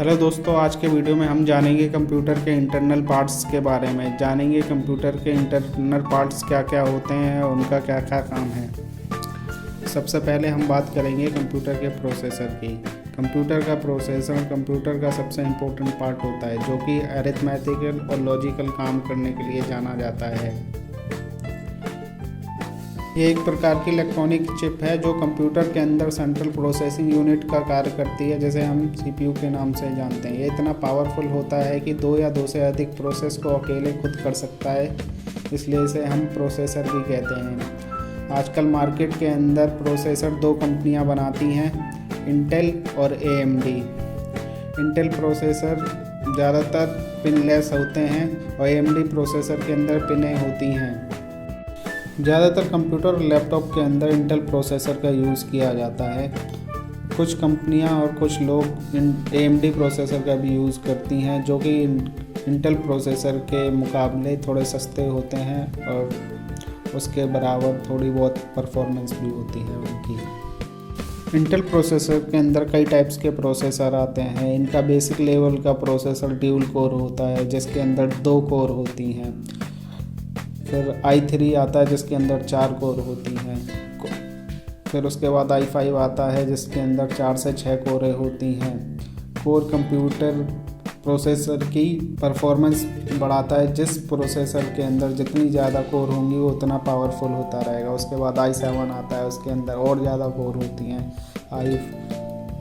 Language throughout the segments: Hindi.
हेलो दोस्तों, आज के वीडियो में हम जानेंगे कंप्यूटर के इंटरनल पार्ट्स के बारे में। जानेंगे कंप्यूटर के इंटरनल पार्ट्स क्या क्या होते हैं और उनका क्या क्या काम है। सबसे पहले हम बात करेंगे कंप्यूटर के प्रोसेसर की। कंप्यूटर का प्रोसेसर कंप्यूटर का सबसे इम्पोर्टेंट पार्ट होता है, जो कि अरिथमेटिकल और लॉजिकल काम करने के लिए जाना जाता है। ये एक प्रकार की इलेक्ट्रॉनिक चिप है जो कंप्यूटर के अंदर सेंट्रल प्रोसेसिंग यूनिट का कार्य करती है, जैसे हम सीपीयू के नाम से जानते हैं। ये इतना पावरफुल होता है कि दो या दो से अधिक प्रोसेस को अकेले खुद कर सकता है, इसलिए इसे हम प्रोसेसर भी कहते हैं। आजकल मार्केट के अंदर प्रोसेसर दो कंपनियां बनाती हैं, इंटेल और एएमडी। इंटेल प्रोसेसर ज़्यादातर पिनलेस होते हैं और एएमडी प्रोसेसर के अंदर पिनें होती हैं। ज़्यादातर कंप्यूटर और लैपटॉप के अंदर इंटेल प्रोसेसर का यूज़ किया जाता है। कुछ कंपनियां और कुछ लोग एएमडी प्रोसेसर का भी यूज़ करती हैं, जो कि इंटेल प्रोसेसर के मुकाबले थोड़े सस्ते होते हैं और उसके बराबर थोड़ी बहुत परफॉर्मेंस भी होती है उनकी। इंटेल प्रोसेसर के अंदर कई टाइप्स के प्रोसेसर आते हैं। इनका बेसिक लेवल का प्रोसेसर ड्यूल कोर होता है, जिसके अंदर 2 कोर होती हैं। फिर i3 आता है, जिसके अंदर 4 कोर होती हैं। फिर उसके बाद i5 आता है, जिसके अंदर 4 से 6 कोरें होती हैं। कोर कंप्यूटर प्रोसेसर की परफॉर्मेंस बढ़ाता है। जिस प्रोसेसर के अंदर जितनी ज़्यादा कोर होंगी वो उतना पावरफुल होता रहेगा। उसके बाद i7 आता है, उसके अंदर और ज़्यादा कोर होती हैं।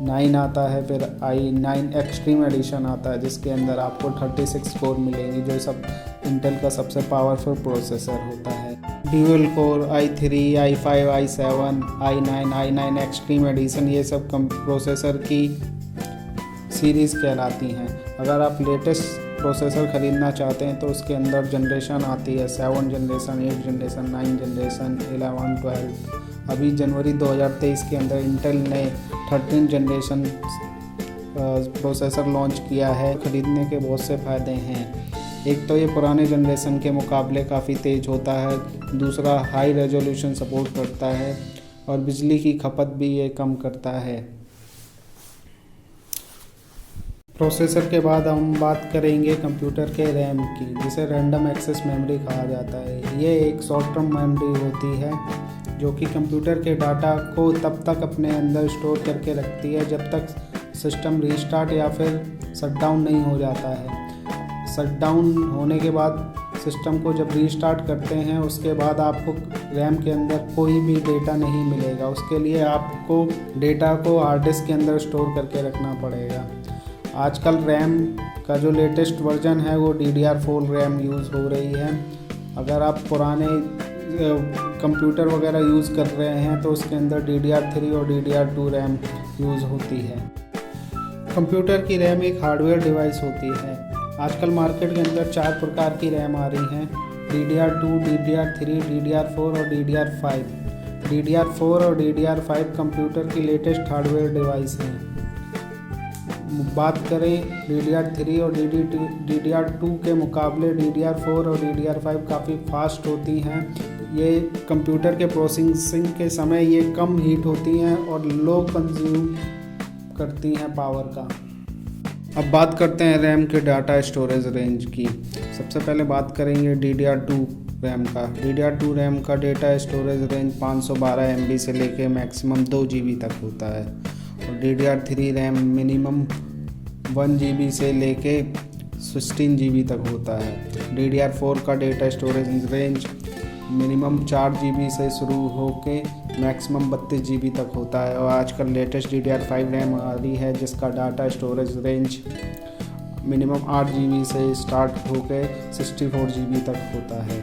i9 आता है, फिर i9 एक्सट्रीम एडिशन आता है, जिसके अंदर आपको 36 कोर मिलेंगी, जो सब इंटेल का सबसे पावरफुल प्रोसेसर होता है। Dual core i3, i5, i7, i9 extreme addition, ये सब प्रोसेसर की सीरीज़ कहलाती हैं। अगर आप लेटेस्ट प्रोसेसर ख़रीदना चाहते हैं तो उसके अंदर जनरेशन आती है 7 जनरेशन, 8 जनरेशन, 9 जनरेशन, 11, 12। अभी जनवरी 2023 के अंदर इंटेल ने 13 जनरेशन प्रोसेसर लॉन्च किया है। ख़रीदने के बहुत से फ़ायदे हैं। एक तो ये पुराने जनरेशन के मुकाबले काफ़ी तेज़ होता है, दूसरा हाई रेजोल्यूशन सपोर्ट करता है और बिजली की खपत भी ये कम करता है। प्रोसेसर के बाद हम बात करेंगे कंप्यूटर के रैम की, जिसे रैंडम एक्सेस मेमोरी कहा जाता है। ये एक शॉर्ट टर्म मेमोरी होती है जो कि कंप्यूटर के डाटा को तब तक अपने अंदर स्टोर करके रखती है जब तक सिस्टम रीस्टार्ट या फिर शटडाउन नहीं हो जाता है। शटडाउन होने के बाद सिस्टम को जब रीस्टार्ट करते हैं, उसके बाद आपको रैम के अंदर कोई भी डेटा नहीं मिलेगा। उसके लिए आपको डेटा को हार्ड डिस्क के अंदर स्टोर करके रखना पड़ेगा। आजकल रैम का जो लेटेस्ट वर्जन है वो DDR4 रैम यूज़ हो रही है। अगर आप पुराने कंप्यूटर वगैरह यूज़ कर रहे हैं तो उसके अंदर DDR3 और DDR2 रैम यूज़ होती है। कंप्यूटर की रैम एक हार्डवेयर डिवाइस होती है। आजकल मार्केट के अंदर 4 प्रकार की रैम आ रही हैं, DDR2, DDR3, DDR4 और DDR5। DDR4 और DDR5 कंप्यूटर की लेटेस्ट हार्डवेयर डिवाइस हैं। बात करें DDR3 और DDR2 के मुकाबले DDR4 और DDR5 काफ़ी फास्ट होती हैं। ये कंप्यूटर के प्रोसेसिंग के समय ये कम हीट होती हैं और लो कंज्यूम करती हैं पावर का। अब बात करते हैं रैम के डाटा स्टोरेज रेंज की। सबसे पहले बात करेंगे DDR2 रैम का। DDR2 रैम का डेटा स्टोरेज रेंज 512 MB से लेके मैक्सिमम 2 GB तक होता है और DDR3 रैम मिनिमम 1 GB से लेके 16 GB तक होता है। DDR4 का data storage range minimum 4 GB से शुरू होके मैक्सिमम 32 GB तक होता है और आजकल लेटेस्ट DDR5 रैम आ रही है, जिसका data storage range minimum 8 GB से स्टार्ट होके 64 GB तक होता है।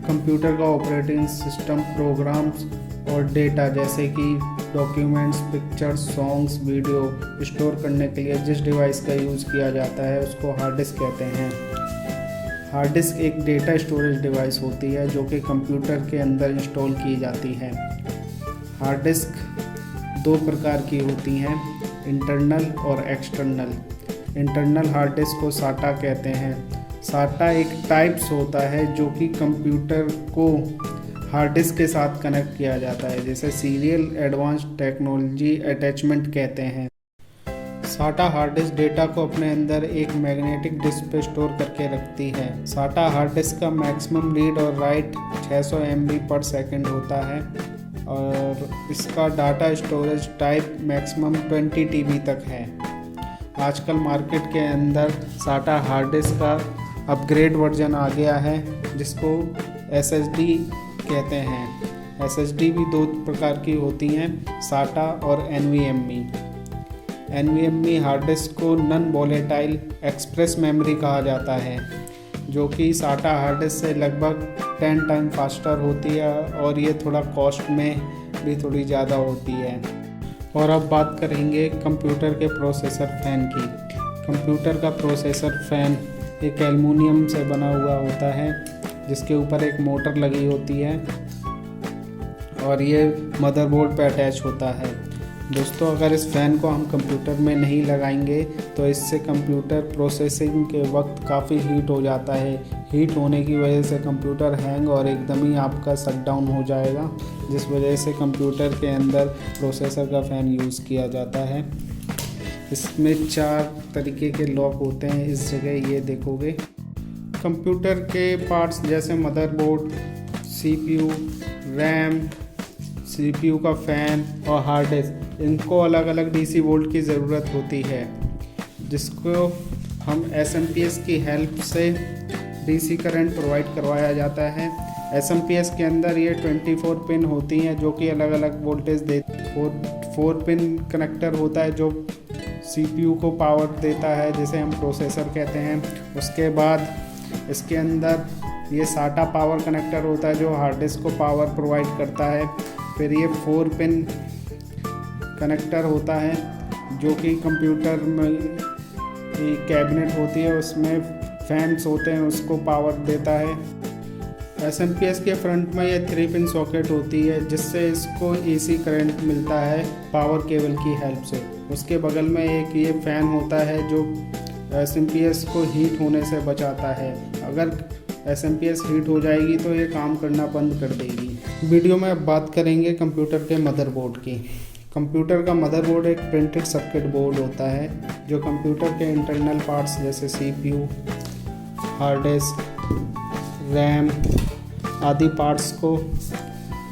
कंप्यूटर का ऑपरेटिंग सिस्टम प्रोग्राम्स और डेटा जैसे कि documents, pictures, songs, video store करने के लिए जिस डिवाइस का यूज़ किया जाता है उसको हार्ड डिस्क कहते हैं। हार्ड डिस्क एक डेटा स्टोरेज डिवाइस होती है जो कि कंप्यूटर के अंदर इंस्टॉल की जाती है। हार्ड डिस्क 2 प्रकार की होती हैं, इंटरनल और एक्सटर्नल। इंटरनल हार्ड डिस्क को SATA कहते हैं। SATA एक टाइप्स होता है जो कि कंप्यूटर को हार्ड डिस्क के साथ कनेक्ट किया जाता है, जिसे सीरियल एडवांस टेक्नोलॉजी अटैचमेंट कहते हैं। साटा हार्ड डिस्क डेटा को अपने अंदर एक मैग्नेटिक डिस्क पे स्टोर करके रखती है। साटा हार्ड डिस्क का मैक्सिमम रीड और राइट 600 MB पर सेकंड होता है और इसका data storage type maximum 20 TB तक है। आजकल मार्केट के अंदर साटा हार्ड डिस्क का अपग्रेड वर्जन आ गया है जिसको SSD कहते हैं। SSD भी दो प्रकार की होती हैं, साटा और NVMe। NVMe हार्ड डिस्क को नॉन वोलेटाइल एक्सप्रेस मेमोरी कहा जाता है, जो कि साटा हार्ड डिस्क से लगभग 10 टाइम फास्टर होती है और ये थोड़ा कॉस्ट में भी थोड़ी ज़्यादा होती है। और अब बात करेंगे कंप्यूटर के प्रोसेसर फ़ैन की। कंप्यूटर का प्रोसेसर फ़ैन एक एल्युमिनियम से बना हुआ होता है जिसके ऊपर एक मोटर लगी होती है और ये मदरबोर्ड पे अटैच होता है। दोस्तों, अगर इस फ़ैन को हम कंप्यूटर में नहीं लगाएंगे तो इससे कंप्यूटर प्रोसेसिंग के वक्त काफ़ी हीट हो जाता है। हीट होने की वजह से कंप्यूटर हैंग और एकदम ही आपका शट डाउन हो जाएगा, जिस वजह से कंप्यूटर के अंदर प्रोसेसर का फ़ैन यूज़ किया जाता है। इसमें 4 तरीके के लॉक होते हैं। इस जगह ये देखोगे कंप्यूटर के पार्ट्स जैसे मदरबोर्ड, CPU, रैम, CPU का फ़ैन और हार्ड डिस्क, इनको अलग अलग DC वोल्ट की ज़रूरत होती है, जिसको हम SMPS की हेल्प से DC करंट प्रोवाइड करवाया जाता है। SMPS के अंदर ये 24 पिन होती हैं जो कि अलग अलग वोल्टेज दे 4 पिन कनेक्टर होता है जो CPU को पावर देता है, जिसे हम प्रोसेसर कहते हैं। उसके बाद इसके अंदर ये साटा पावर कनेक्टर होता है जो हार्ड डिस्क को पावर प्रोवाइड करता है। फिर ये 4 पिन कनेक्टर होता है जो कि कंप्यूटर में कैबिनेट होती है, उसमें फैंस होते हैं, उसको पावर देता है। SMPS के फ्रंट में ये 3 पिन सॉकेट होती है जिससे इसको AC करंट मिलता है पावर केबल की हेल्प से। उसके बगल में एक ये फ़ैन होता है जो SMPS को हीट होने से बचाता है। अगर SMPS हीट हो जाएगी तो ये काम करना बंद कर देगी। वीडियो में अब बात करेंगे कंप्यूटर के मदरबोर्ड की। कंप्यूटर का मदरबोर्ड एक प्रिंटेड सर्किट बोर्ड होता है जो कंप्यूटर के इंटरनल पार्ट्स जैसे CPU, हार्ड डिस्क, रैम आदि पार्ट्स को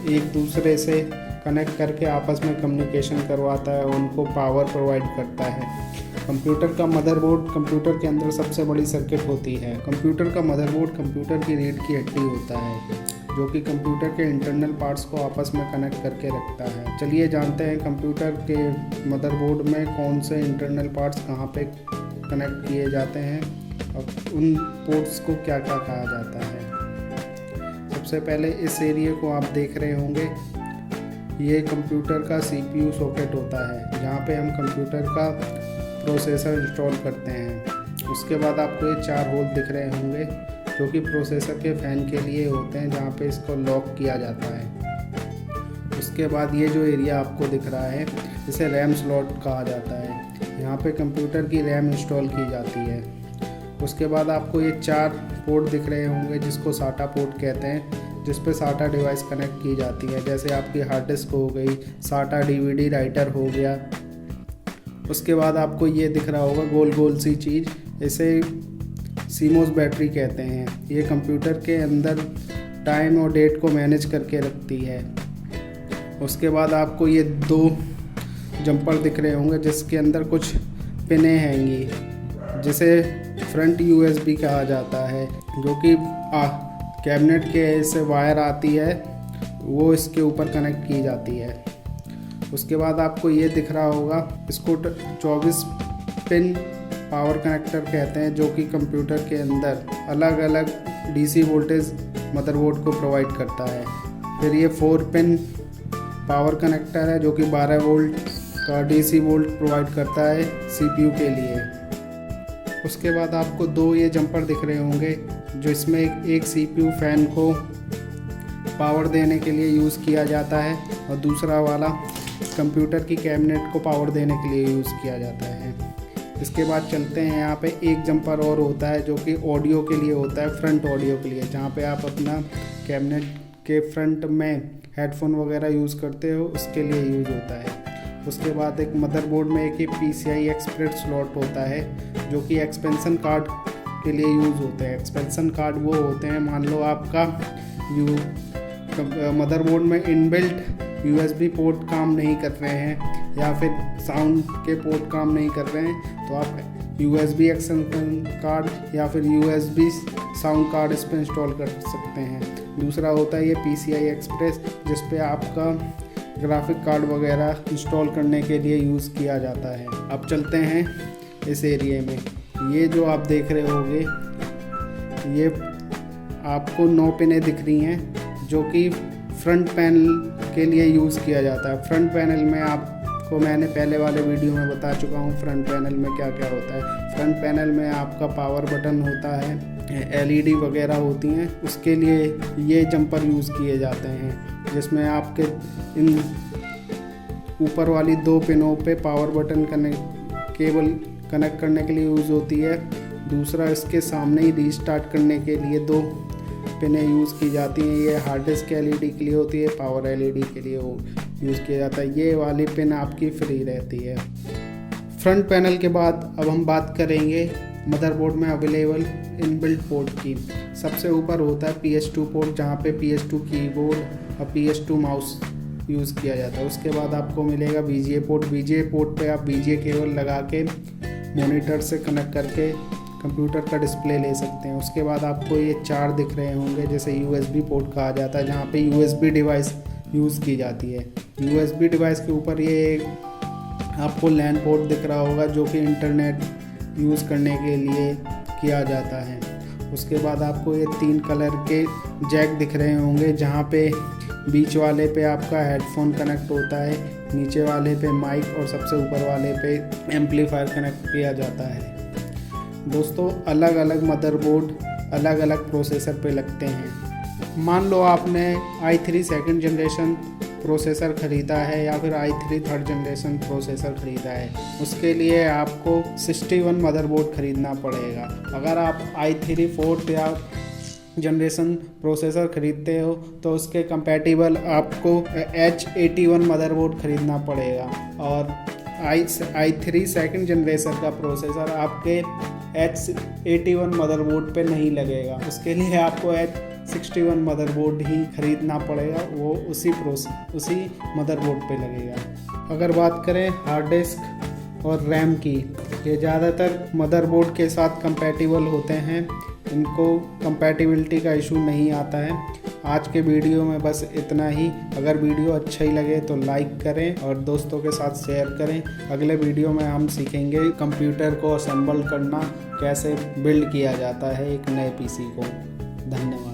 एक दूसरे से कनेक्ट करके आपस में कम्युनिकेशन करवाता है और उनको पावर प्रोवाइड करता है। कंप्यूटर का मदरबोर्ड कंप्यूटर के अंदर सबसे बड़ी सर्किट होती है। कंप्यूटर का मदरबोर्ड कंप्यूटर की रीढ़ की हड्डी होता है जो कि कंप्यूटर के इंटरनल पार्ट्स को आपस में कनेक्ट करके रखता है। चलिए जानते हैं कंप्यूटर के मदरबोर्ड में कौन से इंटरनल पार्ट्स कहाँ पे कनेक्ट किए जाते हैं और उन पोर्ट्स को क्या क्या कहा जाता है। सबसे पहले इस एरिया को आप देख रहे होंगे, ये कंप्यूटर का CPU सॉकेट होता है जहाँ पे हम कंप्यूटर का प्रोसेसर इंस्टॉल करते हैं। उसके बाद आपको ये 4 होल दिख रहे होंगे जो कि प्रोसेसर के फ़ैन के लिए होते हैं जहाँ पे इसको लॉक किया जाता है। उसके बाद ये जो एरिया आपको दिख रहा है इसे रैम स्लॉट कहा जाता है। यहाँ पे कंप्यूटर की रैम इंस्टॉल की जाती है। उसके बाद आपको ये 4 पोर्ट दिख रहे होंगे जिसको साटा पोर्ट कहते हैं, जिस पे साटा डिवाइस कनेक्ट की जाती है, जैसे आपकी हार्ड डिस्क हो गई, साटा DVD राइटर हो गया। उसके बाद आपको ये दिख रहा होगा गोल गोल सी चीज़, इसे सीमोस बैटरी कहते हैं। ये कंप्यूटर के अंदर टाइम और डेट को मैनेज करके रखती है। उसके बाद आपको ये 2 जंपर दिख रहे होंगे जिसके अंदर कुछ पिनें हैंगी, जिसे फ्रंट USB कहा जाता है, जो कि कैबिनेट के से वायर आती है वो इसके ऊपर कनेक्ट की जाती है। उसके बाद आपको ये दिख रहा होगा, इसको 24 पिन पावर कनेक्टर कहते हैं, जो कि कंप्यूटर के अंदर अलग अलग DC वोल्टेज मदरबोर्ड को प्रोवाइड करता है। फिर ये 4 पिन पावर कनेक्टर है जो कि 12 वोल्ट का DC वोल्ट प्रोवाइड करता है CPU के लिए। उसके बाद आपको 2 ये जंपर दिख रहे होंगे जो इसमें एक CPU फ़ैन को पावर देने के लिए यूज़ किया जाता है और दूसरा वाला कंप्यूटर की कैबिनेट को पावर देने के लिए यूज़ किया जाता है। इसके बाद चलते हैं, यहाँ पे एक जंपर और होता है जो कि ऑडियो के लिए होता है, फ्रंट ऑडियो के लिए, जहाँ पे आप अपना कैबिनेट के फ्रंट में हेडफोन वगैरह यूज़ करते हो उसके लिए यूज़ होता है। उसके बाद एक मदरबोर्ड में एक ही PCI एक्सप्रेस स्लॉट होता है जो कि एक्सपेंशन कार्ड के लिए यूज़ होते हैं। एक्सपेंशन कार्ड वो होते हैं, मान लो आपका मदरबोर्ड में इनबिल्ट USB पोर्ट काम नहीं कर रहे हैं या फिर साउंड के पोर्ट काम नहीं कर रहे हैं, तो आप USB एक्सटेंशन कार्ड या फिर USB साउंड कार्ड इस पर इंस्टॉल कर सकते हैं। दूसरा होता है ये PCI एक्सप्रेस, जिस पे आपका ग्राफिक कार्ड वगैरह इंस्टॉल करने के लिए यूज़ किया जाता है। अब चलते हैं इस एरिया में। ये जो आप देख रहे होंगे, ये आपको 9 पिनें दिख रही हैं जो कि फ्रंट पैनल के लिए यूज़ किया जाता है। फ्रंट पैनल में आपको मैंने पहले वाले वीडियो में बता चुका हूँ फ्रंट पैनल में क्या क्या होता है। फ्रंट पैनल में आपका पावर बटन होता है, LED वगैरह होती हैं, उसके लिए ये जंपर यूज़ किए जाते हैं, जिसमें आपके इन ऊपर वाली 2 पिनों पे पावर बटन केबल कनेक्ट करने के लिए यूज़ होती है। दूसरा इसके सामने ही रीस्टार्ट करने के लिए 2 पिनें यूज़ की जाती हैं। ये हार्ड डिस्क LED के लिए होती है, पावर LED के लिए वो यूज़ किया जाता है। ये वाली पिन आपकी फ्री रहती है। फ्रंट पैनल के बाद अब हम बात करेंगे मदरबोर्ड में अवेलेबल इनबिल्ट पोर्ट की। सबसे ऊपर होता है PS2 पोर्ट, जहाँ पे PS2 कीबोर्ड और PS2 माउस यूज़ किया जाता है। उसके बाद आपको मिलेगा VGA पोर्ट। VGA पोर्ट पे आप VGA केबल लगा के मॉनिटर से कनेक्ट करके कंप्यूटर का डिस्प्ले ले सकते हैं। उसके बाद आपको ये 4 दिख रहे होंगे, जैसे USB पोर्ट कहा जाता है, जहाँ पे USB डिवाइस यूज़ की जाती है। USB डिवाइस के ऊपर ये आपको LAN पोर्ट दिख रहा होगा, जो कि इंटरनेट यूज़ करने के लिए किया जाता है। उसके बाद आपको ये 3 कलर के जैक दिख रहे होंगे, जहाँ पे बीच वाले पे आपका हेडफोन कनेक्ट होता है, नीचे वाले पे माइक और सबसे ऊपर वाले पे एम्पलीफायर कनेक्ट किया जाता है। दोस्तों, अलग अलग मदरबोर्ड अलग अलग प्रोसेसर पे लगते हैं। मान लो आपने i3 सेकंड जनरेशन प्रोसेसर ख़रीदा है या फिर i3 थर्ड जनरेशन प्रोसेसर ख़रीदा है, उसके लिए आपको 61 मदरबोर्ड ख़रीदना पड़ेगा। अगर आप i3 फोर्थ या जनरेशन प्रोसेसर ख़रीदते हो तो उसके कंपैटिबल आपको H81 मदरबोर्ड ख़रीदना पड़ेगा, और i3 सेकंड जनरेशन का प्रोसेसर आपके H81 मदरबोर्ड पे नहीं लगेगा। उसके लिए आपको H61 मदरबोर्ड ही ख़रीदना पड़ेगा, वो उसी मदरबोर्ड पे लगेगा। अगर बात करें हार्ड डिस्क और रैम की, ये ज़्यादातर मदरबोर्ड के साथ कंपैटिबल होते हैं, इनको कंपैटिबिलिटी का इशू नहीं आता है। आज के वीडियो में बस इतना ही। अगर वीडियो अच्छा ही लगे तो लाइक करें और दोस्तों के साथ शेयर करें। अगले वीडियो में हम सीखेंगे कंप्यूटर को असेंबल करना कैसे बिल्ड किया जाता है एक नए PC को। धन्यवाद।